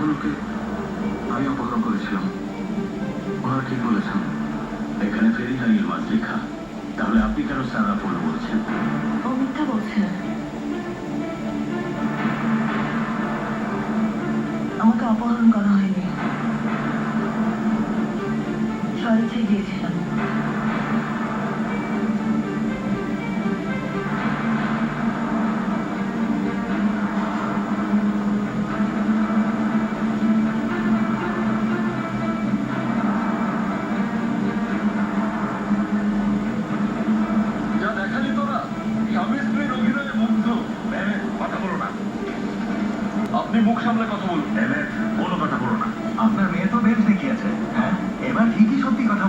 লোককে আমি অপহরণ করেছিলাম। ওনারা কি বলেছেন? এখানে ফেরিনা ইলমাস লেখা। তাহলে আপনি কেন সারা ফোন বলছেন? ও মিথ্যা বলছে। আমাকে অপহরণ করা হয়নি, স্বেচ্ছায় গিয়েছিলাম। যা দেখালি তোরা, স্বামী স্ত্রীর অভিনয়ে মুগ্ধ। কথা বলো না, আপনি মুখ সামলে কথা বলুন। কোনো কথা বলো না। আপনার মেয়ে তো বেশ দেখিয়েছে। হ্যাঁ, এবার ঠিকই সত্যি কথা